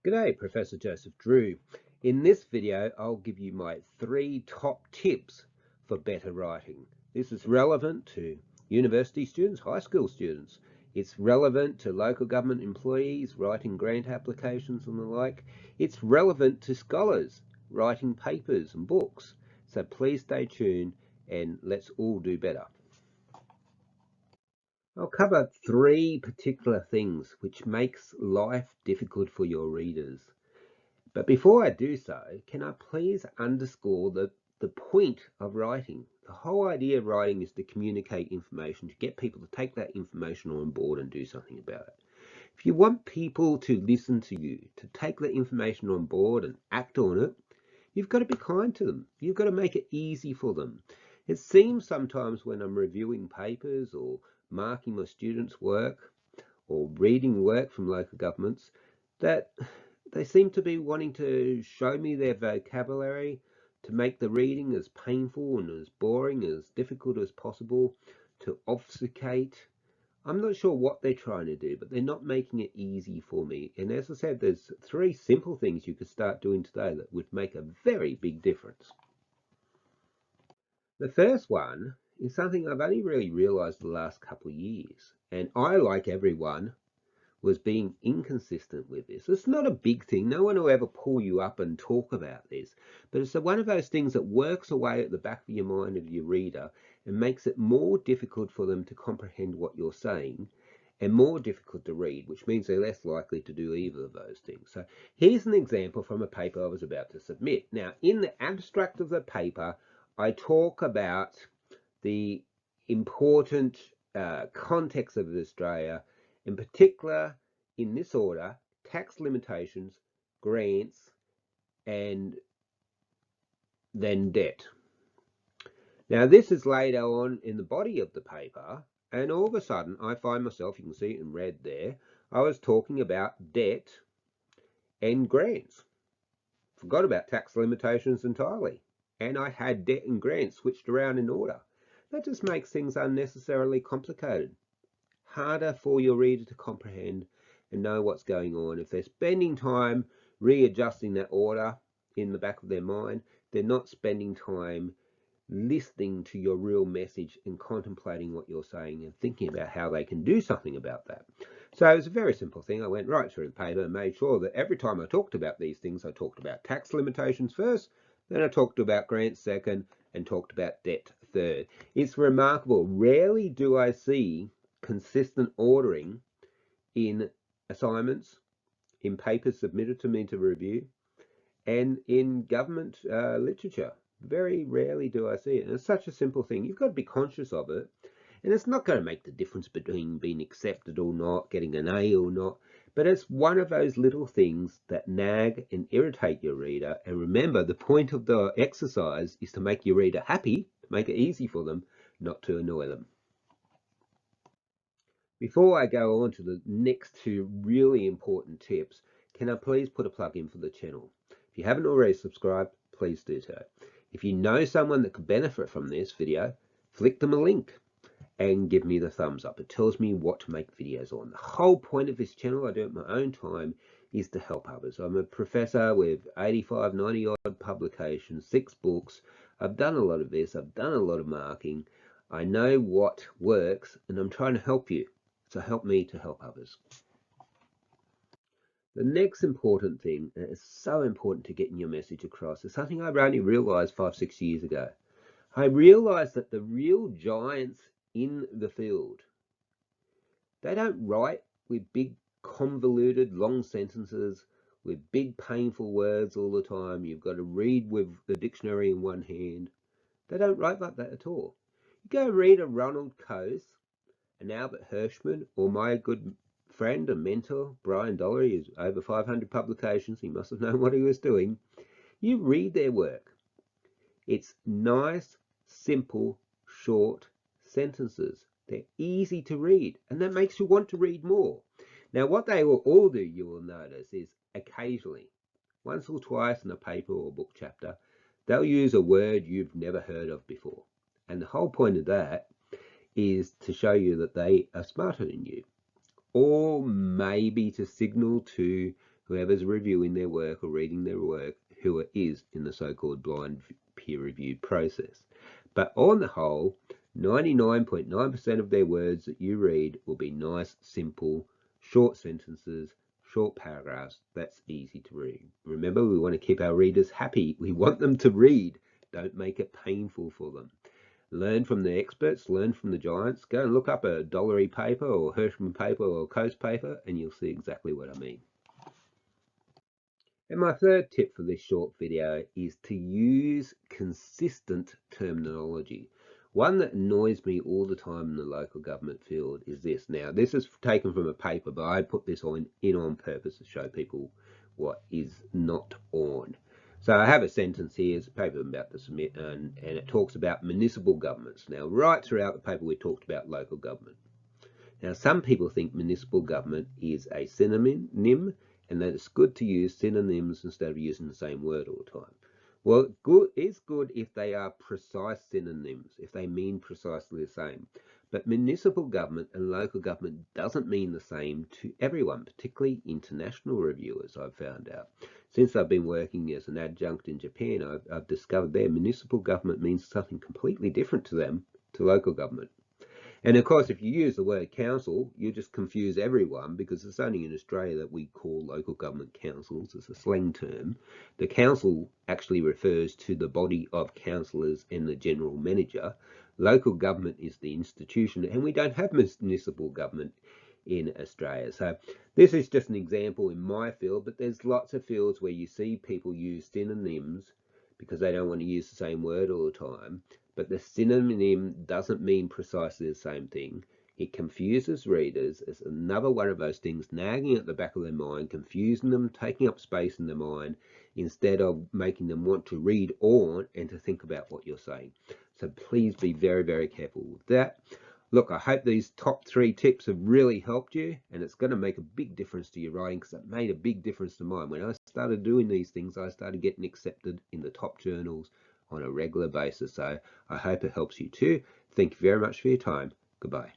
G'day, Professor Joseph Drew. In this video, I'll give you my 3 top tips for better writing. This is relevant to university students, high school students. It's relevant to local government employees writing grant applications and the like. It's relevant to scholars writing papers and books. So please stay tuned and let's all do better. I'll cover 3 particular things which makes life difficult for your readers. But before I do so, can I please underscore the point of writing? The whole idea of writing is to communicate information, to get people to take that information on board and do something about it. If you want people to listen to you, to take that information on board and act on it, you've got to be kind to them. You've got to make it easy for them. It seems sometimes when I'm reviewing papers or marking my students' work or reading work from local governments that they seem to be wanting to show me their vocabulary to make the reading as painful and as boring, as difficult as possible, to obfuscate. I'm not sure what they're trying to do, but they're not making it easy for me. And as I said, there's 3 simple things you could start doing today that would make a very big difference. The first one is something I've only really realized the last couple of years. And I, like everyone, was being inconsistent with this. It's not a big thing. No one will ever pull you up and talk about this. But it's one of those things that works away at the back of your mind of your reader and makes it more difficult for them to comprehend what you're saying and more difficult to read, which means they're less likely to do either of those things. So here's an example from a paper I was about to submit. Now, in the abstract of the paper, I talk about the important context of Australia, in particular, in this order: tax limitations, grants, and then debt. Now, this is later on in the body of the paper, and all of a sudden I find myself, you can see it in red there, I was talking about debt and grants. Forgot about tax limitations entirely, and I had debt and grants switched around in order. That just makes things unnecessarily complicated, harder for your reader to comprehend and know what's going on. If they're spending time readjusting that order in the back of their mind, they're not spending time listening to your real message and contemplating what you're saying and thinking about how they can do something about that. So it's a very simple thing. I went right through the paper and made sure that every time I talked about these things, I talked about tax limitations first, then I talked about grants second, and talked about debt third. It's remarkable. Rarely do I see consistent ordering in assignments, in papers submitted to me to review, and in government literature. Very rarely do I see it. And it's such a simple thing. You've got to be conscious of it. And it's not going to make the difference between being accepted or not, getting an A or not. But it's one of those little things that nag and irritate your reader. And remember, the point of the exercise is to make your reader happy, to make it easy for them, not to annoy them. Before I go on to the next 2 really important tips, can I please put a plug in for the channel? If you haven't already subscribed, please do so. If you know someone that could benefit from this video, flick them a link and give me the thumbs up. It tells me what to make videos on. The whole point of this channel, I do it at my own time, is to help others. I'm a professor with 85, 90 odd publications, 6 books. I've done a lot of this. I've done a lot of marking. I know what works, and I'm trying to help you. So help me to help others. The next important thing, and it's so important to getting your message across, is something I only realized 5, 6 years ago. I realized that the real giants in the field, they don't write with big convoluted long sentences with big painful words all the time. You've got to read with the dictionary in one hand. They don't write like that at all. You go read a Ronald Coase, an Albert Hirschman, or my good friend and mentor Brian Dollery, who's over 500 publications. He must have known what he was doing. You read their work. It's nice, simple, short sentences. They're easy to read, and that makes you want to read more. Now, what they will all do, you will notice, is occasionally, once or twice in a paper or book chapter, they'll use a word you've never heard of before. And the whole point of that is to show you that they are smarter than you, or maybe to signal to whoever's reviewing their work or reading their work, who is in the so-called blind peer review process. But on the whole, 99.9% of their words that you read will be nice, simple, short sentences, short paragraphs. That's easy to read. Remember, we want to keep our readers happy. We want them to read. Don't make it painful for them. Learn from the experts, learn from the giants. Go and look up a Dollery paper or Hirschman paper or Coase paper and you'll see exactly what I mean. And my third tip for this short video is to use consistent terminology. One that annoys me all the time in the local government field is this. Now, this is taken from a paper, but I put this in on purpose to show people what is not on. So I have a sentence here, it's a paper I'm about to submit, and it talks about municipal governments. Now, right throughout the paper, we talked about local government. Now, some people think municipal government is a synonym and that it's good to use synonyms instead of using the same word all the time. Well, it's good if they are precise synonyms, if they mean precisely the same. But municipal government and local government doesn't mean the same to everyone, particularly international reviewers, I've found out. Since I've been working as an adjunct in Japan, I've discovered their municipal government means something completely different to them, to local government. And of course, if you use the word council, you just confuse everyone because it's only in Australia that we call local government councils as a slang term. The council actually refers to the body of councillors and the general manager. Local government is the institution, and we don't have municipal government in Australia. So this is just an example in my field, but there's lots of fields where you see people use synonyms because they don't want to use the same word all the time. But the synonym doesn't mean precisely the same thing. It confuses readers. It's another one of those things nagging at the back of their mind, confusing them, taking up space in their mind, instead of making them want to read on and to think about what you're saying. So please be very, very careful with that. Look, I hope these top 3 tips have really helped you, and it's going to make a big difference to your writing because it made a big difference to mine. When I started doing these things, I started getting accepted in the top journals on a regular basis. So I hope it helps you too. Thank you very much for your time. Goodbye.